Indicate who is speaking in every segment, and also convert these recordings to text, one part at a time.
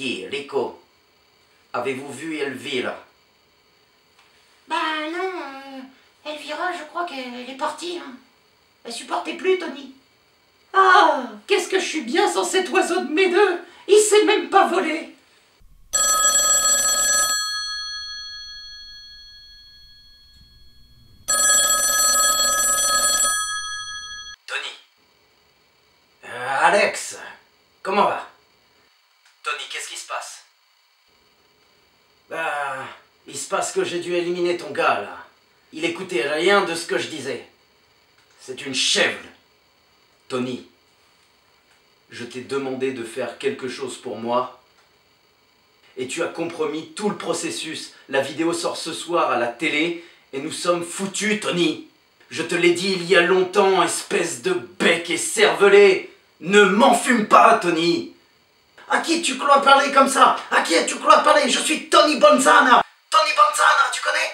Speaker 1: qui, Rico? Avez-vous vu Elvira?
Speaker 2: Bah non, Elvira, je crois qu'elle est partie. Hein. Elle supportait plus, Tony.
Speaker 3: Ah, qu'est-ce que je suis bien sans cet oiseau de mes deux. Il sait même pas voler.
Speaker 1: Tony. Alex, comment va? Tony, qu'est-ce qui se passe? Bah, il se passe que j'ai dû éliminer ton gars, là. Il écoutait rien de ce que je disais. C'est une chèvre. Tony, je t'ai demandé de faire quelque chose pour moi et tu as compromis tout le processus. La vidéo sort ce soir à la télé et nous sommes foutus, Tony. Je te l'ai dit il y a longtemps, espèce de bec et cervelé. Ne m'enfume pas, Tony. À qui tu crois parler comme ça? À qui tu crois parler? Je suis Tony Bonzana. Tony Bonzana, tu connais?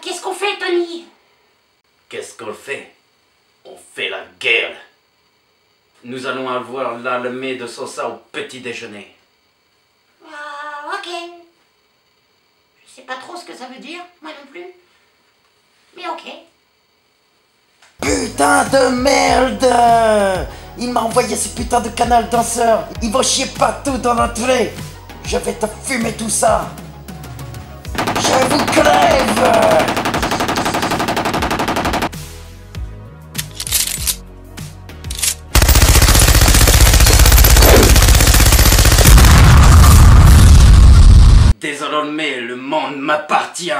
Speaker 2: Qu'est-ce qu'on fait, Tony?
Speaker 1: Qu'est-ce qu'on fait? On fait la guerre. Nous allons avoir l'armée de Sosa au petit déjeuner.
Speaker 2: Ok. Je sais pas trop ce que ça veut dire, moi non plus. Mais ok.
Speaker 4: Putain de merde! Il m'a envoyé ce putain de canal danseur. Il va chier partout dans l'entrée. Je vais te fumer tout ça. Je vous crève!
Speaker 1: Désormais, le monde m'appartient.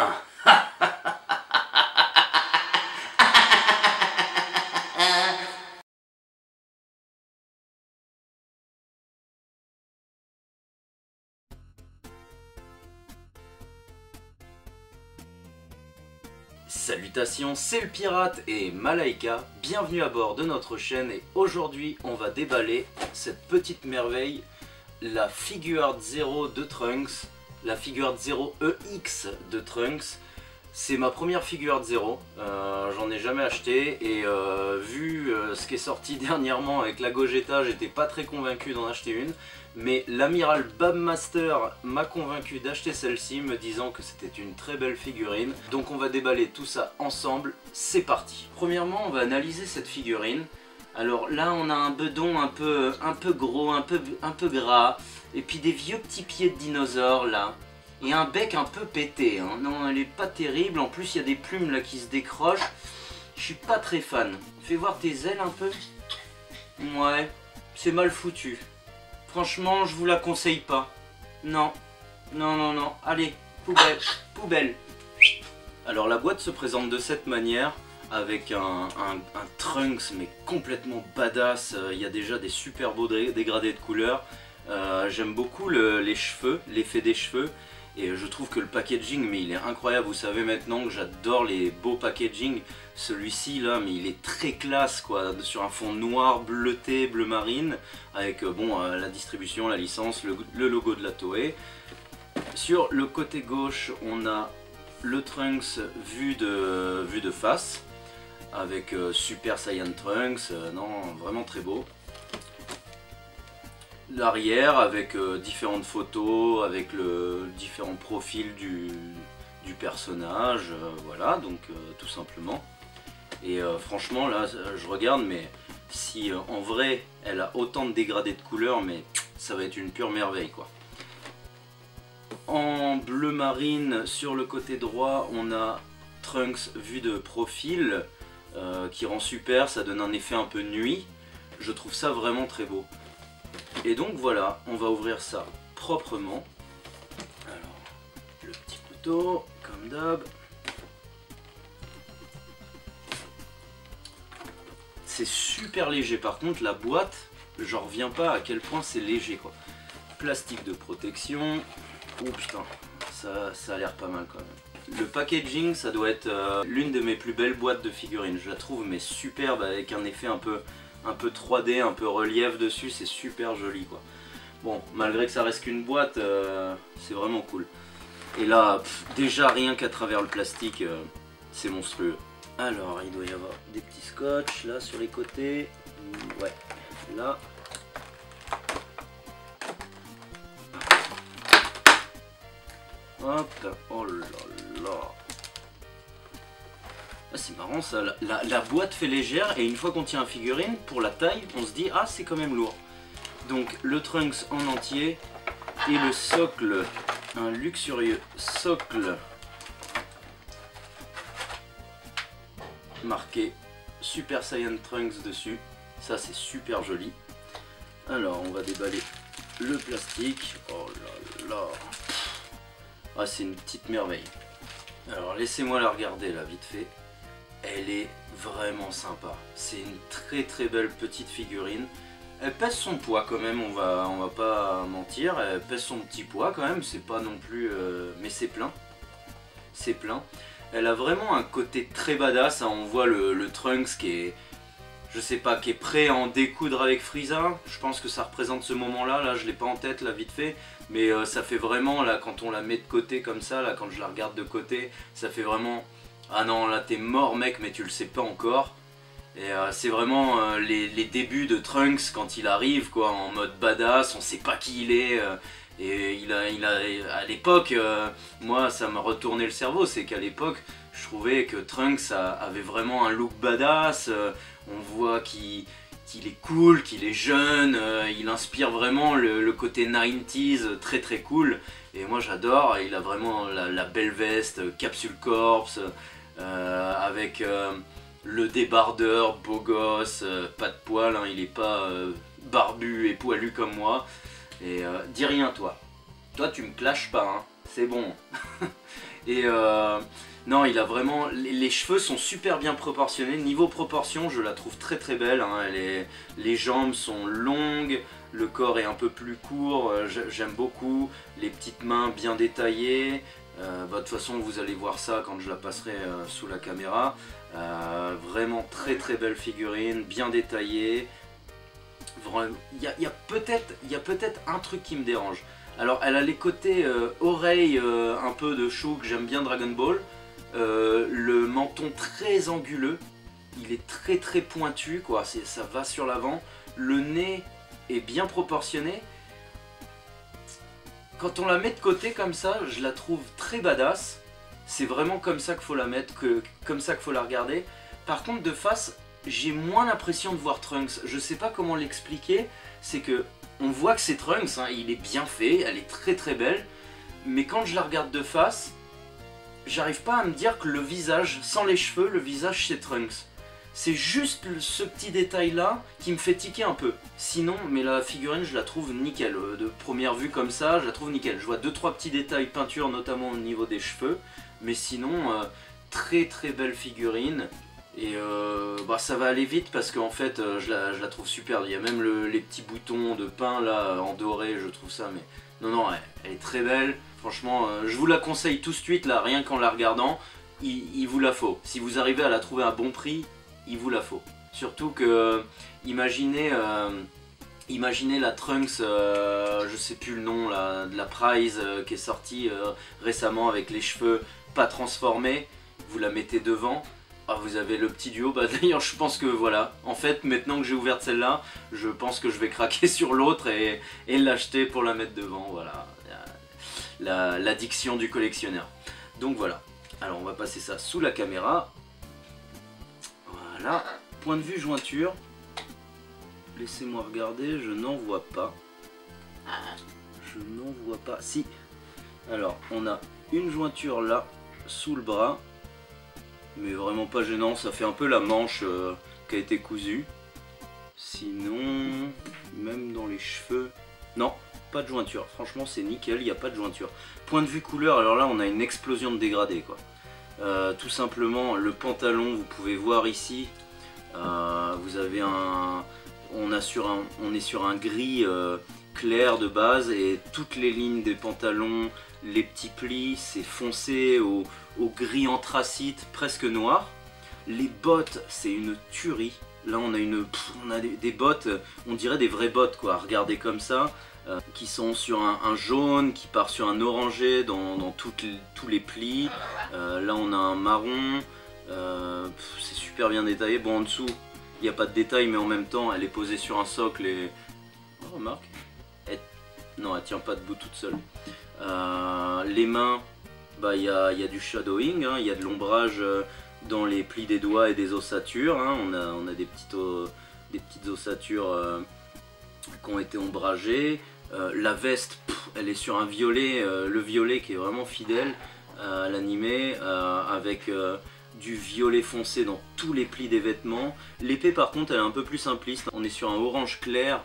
Speaker 1: Salutations, c'est le pirate et Malaika, bienvenue à bord de notre chaîne et aujourd'hui on va déballer cette petite merveille, la Figuarts Zero de Trunks, la Figuarts Zero EX de Trunks. C'est ma première Figuarts Zero, j'en ai jamais acheté et vu ce qui est sorti dernièrement avec la Gogeta, j'étais pas très convaincu d'en acheter une. Mais l'amiral Babmaster m'a convaincu d'acheter celle-ci, me disant que c'était une très belle figurine. Donc on va déballer tout ça ensemble, c'est parti. Premièrement, on va analyser cette figurine. Alors là, on a un bedon un peu gros, un peu gras, et puis des vieux petits pieds de dinosaures là. Et un bec un peu pété, hein. Non, elle est pas terrible, en plus il y a des plumes là qui se décrochent. Je suis pas très fan. Fais voir tes ailes un peu. Ouais, c'est mal foutu. Franchement, je vous la conseille pas. Non, non, non, non. Allez, poubelle, poubelle. Alors la boîte se présente de cette manière, avec un Trunks mais complètement badass. Il y a déjà des super beaux dégradés de couleurs. J'aime beaucoup les cheveux, l'effet des cheveux. Et je trouve que le packaging, mais il est incroyable. Vous savez maintenant que j'adore les beaux packaging. Celui-ci là, mais il est très classe quoi, sur un fond noir, bleuté, bleu marine, avec bon la distribution, la licence, le logo de la Toei. Sur le côté gauche, on a le Trunks vu de face, avec Super Saiyan Trunks, non, vraiment très beau. L'arrière avec différentes photos, avec différents profils du personnage, voilà, donc tout simplement. Et franchement là je regarde, mais si en vrai elle a autant de dégradés de couleurs, mais ça va être une pure merveille quoi. En bleu marine sur le côté droit, on a Trunks vu de profil qui rend super, ça donne un effet un peu nuit. Je trouve ça vraiment très beau. Et donc voilà, on va ouvrir ça proprement. Alors, le petit couteau, comme d'hab. C'est super léger, par contre la boîte, j'en reviens pas à quel point c'est léger quoi. Plastique de protection. Oh putain, ça a l'air pas mal quand même. Le packaging, ça doit être l'une de mes plus belles boîtes de figurines. Je la trouve mais superbe, avec un effet un peu 3D, un peu relief dessus, c'est super joli quoi. Bon, malgré que ça reste qu'une boîte, c'est vraiment cool. Et là, déjà rien qu'à travers le plastique, c'est monstrueux. Alors, il doit y avoir des petits scotch là sur les côtés. Ouais, là. Hop, oh là là. Ah, c'est marrant ça, la boîte fait légère et une fois qu'on tient un figurine, pour la taille, on se dit ah c'est quand même lourd. Donc le Trunks en entier et le socle, un luxurieux socle marqué Super Saiyan Trunks dessus. Ça c'est super joli. Alors on va déballer le plastique. Oh là là. Ah c'est une petite merveille. Alors laissez-moi la regarder là vite fait. Elle est vraiment sympa. C'est une très très belle petite figurine. Elle pèse son poids quand même, on va pas mentir. Elle pèse son petit poids quand même, c'est pas non plus... mais c'est plein. C'est plein. Elle a vraiment un côté très badass, hein. On voit le Trunks qui est... Je sais pas, qui est prêt à en découdre avec Frieza. Je pense que ça représente ce moment-là. Là, je l'ai pas en tête, là, vite fait. Mais ça fait vraiment, là, quand on la met de côté comme ça, là, quand je la regarde de côté, ça fait vraiment... Ah non, là, t'es mort, mec, mais tu le sais pas encore. Et c'est vraiment les débuts de Trunks quand il arrive, quoi, en mode badass. On sait pas qui il est. Et à l'époque, moi, ça m'a retourné le cerveau. C'est qu'à l'époque, je trouvais que Trunks avait vraiment un look badass. On voit qu'il est cool, qu'il est jeune, il inspire vraiment le côté 90s très très cool. Et moi j'adore, il a vraiment la belle veste, Capsule Corps, avec le débardeur, beau gosse, pas de poils, hein, il est pas barbu et poilu comme moi. Et dis rien toi, tu me clashes pas, hein, c'est bon. Et non, il a vraiment... Les cheveux sont super bien proportionnés. Niveau proportion, je la trouve très très belle, hein. Les jambes sont longues, le corps est un peu plus court, j'aime beaucoup. Les petites mains bien détaillées. De toute façon, vous allez voir ça quand je la passerai sous la caméra. Vraiment très très belle figurine, bien détaillée. Il y a peut-être un truc qui me dérange. Alors, elle a les côtés oreilles un peu de chou que j'aime bien Dragon Ball. Le menton très anguleux, il est très très pointu, quoi. Ça va sur l'avant. Le nez est bien proportionné. Quand on la met de côté comme ça, je la trouve très badass. C'est vraiment comme ça qu'il faut la mettre, comme ça qu'il faut la regarder. Par contre, de face, j'ai moins l'impression de voir Trunks. Je sais pas comment l'expliquer. C'est que on voit que c'est Trunks, hein, il est bien fait, elle est très très belle. Mais quand je la regarde de face, j'arrive pas à me dire que le visage, sans les cheveux, le visage c'est Trunks. C'est juste ce petit détail là qui me fait tiquer un peu. Sinon, mais la figurine je la trouve nickel. De première vue comme ça, je la trouve nickel. Je vois 2-3 petits détails peinture, notamment au niveau des cheveux. Mais sinon, très très belle figurine. Et ça va aller vite parce qu'en fait je la trouve super. Il y a même les petits boutons de pain là en doré, je trouve ça. Mais non, elle est très belle. Franchement, je vous la conseille tout de suite là, rien qu'en la regardant. Il vous la faut. Si vous arrivez à la trouver à bon prix, il vous la faut. Surtout que, imaginez la Trunks, je sais plus le nom là, de la Prize qui est sortie récemment avec les cheveux pas transformés. Vous la mettez devant. Ah, vous avez le petit duo, d'ailleurs je pense que voilà, en fait maintenant que j'ai ouvert celle-là, je pense que je vais craquer sur l'autre et l'acheter pour la mettre devant, voilà, l'addiction du collectionneur. Donc voilà, alors on va passer ça sous la caméra, voilà, point de vue jointure, laissez-moi regarder, je n'en vois pas, si, alors on a une jointure là, sous le bras, mais vraiment pas gênant, ça fait un peu la manche qui a été cousue. Sinon, même dans les cheveux, non, pas de jointure, franchement c'est nickel, il n'y a pas de jointure. Point de vue couleur, alors là on a une explosion de dégradé quoi. Tout simplement le pantalon, vous pouvez voir ici, vous avez on est sur un gris clair de base et toutes les lignes des pantalons, les petits plis, c'est foncé au gris anthracite presque noir. Les bottes, c'est une tuerie. Là on a des bottes, on dirait des vraies bottes quoi, regardez comme ça, qui sont sur un jaune, qui part sur un orangé dans tous les plis. Là on a un marron, c'est super bien détaillé. Bon en dessous, il n'y a pas de détail mais en même temps elle est posée sur un socle et... Oh, remarque, Non, elle tient pas debout toute seule. Les mains, bah il y a du shadowing, hein, il y a de l'ombrage dans les plis des doigts et des ossatures. Hein. On a des petites ossatures qui ont été ombragées. La veste, elle est sur un violet, le violet qui est vraiment fidèle à l'animé, avec du violet foncé dans tous les plis des vêtements. L'épée par contre elle est un peu plus simpliste, on est sur un orange clair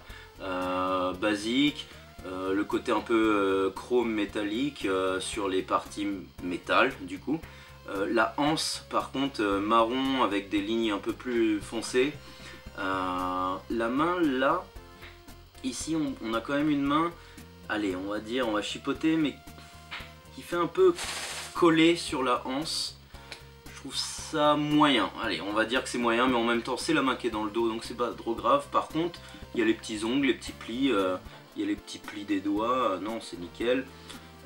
Speaker 1: basique, le côté un peu chrome métallique sur les parties métal du coup. La anse par contre marron avec des lignes un peu plus foncées. La main là, ici on a quand même une main, allez on va dire, on va chipoter, mais qui fait un peu coller sur la anse. Je trouve ça moyen, allez on va dire que c'est moyen, mais en même temps c'est la main qui est dans le dos donc c'est pas trop grave. Par contre il y a les petits ongles, les petits plis, il y a les petits plis des doigts, non c'est nickel.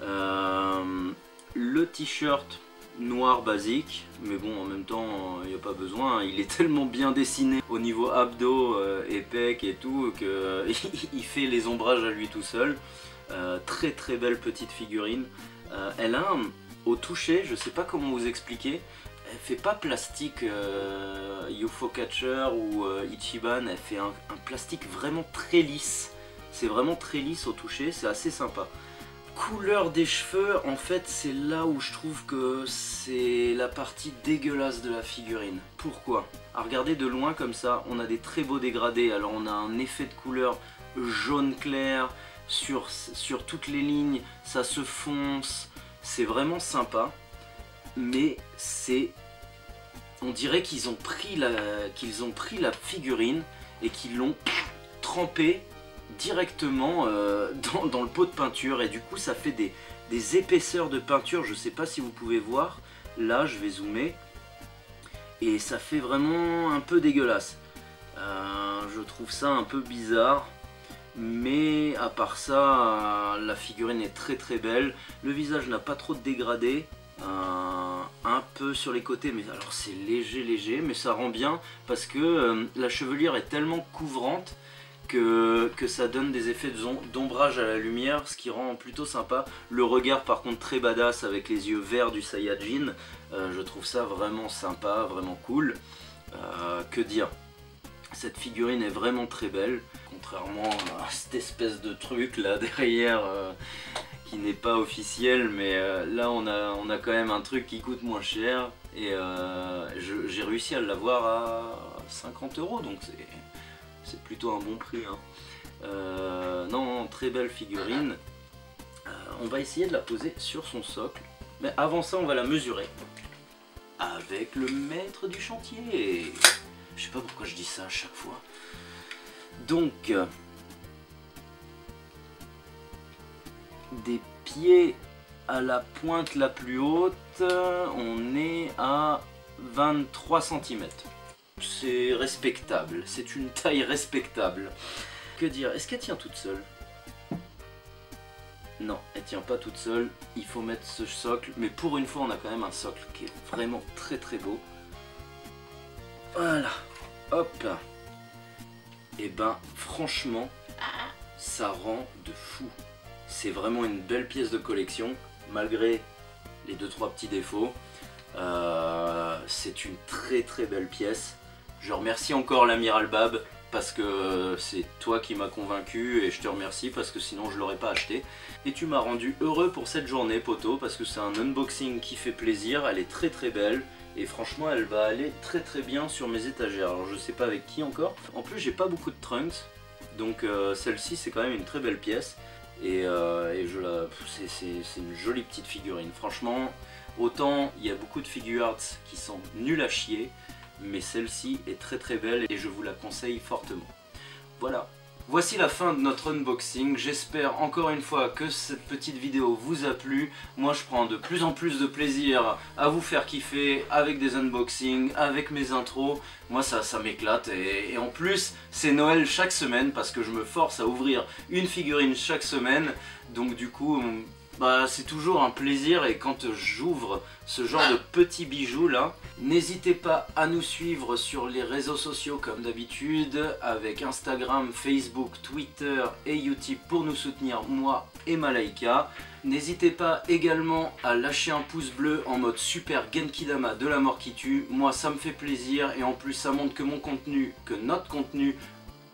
Speaker 1: Le t-shirt noir basique, mais bon en même temps il n'y a pas besoin, hein. Il est tellement bien dessiné au niveau abdos et pecs et tout que il fait les ombrages à lui tout seul. Très très belle petite figurine. Elle a au toucher, je sais pas comment vous expliquer, elle fait pas plastique UFO Catcher ou Ichiban, elle fait un plastique vraiment très lisse. C'est vraiment très lisse au toucher, c'est assez sympa. Couleur des cheveux, en fait c'est là où je trouve que c'est la partie dégueulasse de la figurine. Pourquoi? À regarder de loin comme ça, on a des très beaux dégradés, alors on a un effet de couleur jaune clair sur toutes les lignes, ça se fonce, c'est vraiment sympa, mais c'est... on dirait qu'ils ont pris la figurine et qu'ils l'ont trempée directement dans le pot de peinture, et du coup ça fait des épaisseurs de peinture. Je sais pas si vous pouvez voir, là je vais zoomer, et ça fait vraiment un peu dégueulasse. Je trouve ça un peu bizarre, mais à part ça la figurine est très très belle. Le visage n'a pas trop de dégradé, un peu sur les côtés, mais alors c'est léger, mais ça rend bien parce que la chevelure est tellement couvrante que ça donne des effets d'ombrage à la lumière, ce qui rend plutôt sympa. Le regard par contre très badass avec les yeux verts du Saiyajin, je trouve ça vraiment sympa, vraiment cool. Que dire, cette figurine est vraiment très belle, contrairement à cette espèce de truc là derrière qui n'est pas officiel, mais là on a quand même un truc qui coûte moins cher, et j'ai réussi à l'avoir à 50 €, donc c'est plutôt un bon prix, hein. Non, très belle figurine. On va essayer de la poser sur son socle, mais avant ça on va la mesurer avec le maître du chantier. Je sais pas pourquoi je dis ça à chaque fois. Donc des pieds à la pointe la plus haute, on est à 23 cm. C'est respectable, c'est une taille respectable. Que dire, est-ce qu'elle tient toute seule? Non, elle tient pas toute seule, il faut mettre ce socle, mais pour une fois on a quand même un socle qui est vraiment très très beau. Voilà, hop. Et ben franchement, ça rend de fou. C'est vraiment une belle pièce de collection, malgré les 2-3 petits défauts. C'est une très très belle pièce. Je remercie encore l'amiral Bab parce que c'est toi qui m'as convaincu, et je te remercie parce que sinon je l'aurais pas acheté. Et tu m'as rendu heureux pour cette journée, poto, parce que c'est un unboxing qui fait plaisir. Elle est très très belle et franchement elle va aller très très bien sur mes étagères. Alors je sais pas avec qui encore. En plus j'ai pas beaucoup de trunks, donc celle-ci c'est quand même une très belle pièce. Et c'est une jolie petite figurine. Franchement, autant il y a beaucoup de figure arts qui sont nuls à chier, mais celle-ci est très très belle et je vous la conseille fortement. Voilà, voici la fin de notre unboxing. J'espère encore une fois que cette petite vidéo vous a plu. Moi je prends de plus en plus de plaisir à vous faire kiffer avec des unboxings, avec mes intros. Moi ça m'éclate, et en plus c'est Noël chaque semaine parce que je me force à ouvrir une figurine chaque semaine. Donc du coup Bah, c'est toujours un plaisir et quand j'ouvre ce genre de petits bijoux là, n'hésitez pas à nous suivre sur les réseaux sociaux comme d'habitude avec Instagram, Facebook, Twitter et Utip pour nous soutenir moi et Malaika. N'hésitez pas également à lâcher un pouce bleu en mode super Genkidama de la mort qui tue. Moi ça me fait plaisir et en plus ça montre que mon contenu, que notre contenu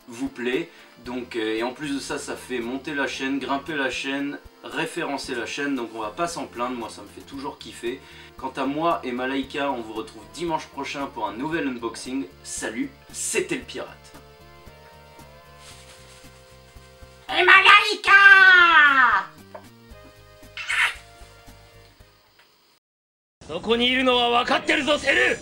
Speaker 1: vous plaît. Donc, et en plus de ça, ça fait monter la chaîne, grimper la chaîne, référencer la chaîne, donc on va pas s'en plaindre, moi ça me fait toujours kiffer. Quant à moi et Malaika, on vous retrouve dimanche prochain pour un nouvel unboxing. Salut, c'était le pirate.
Speaker 2: Et Malaika!
Speaker 3: そこにいるのは分かってるぞセル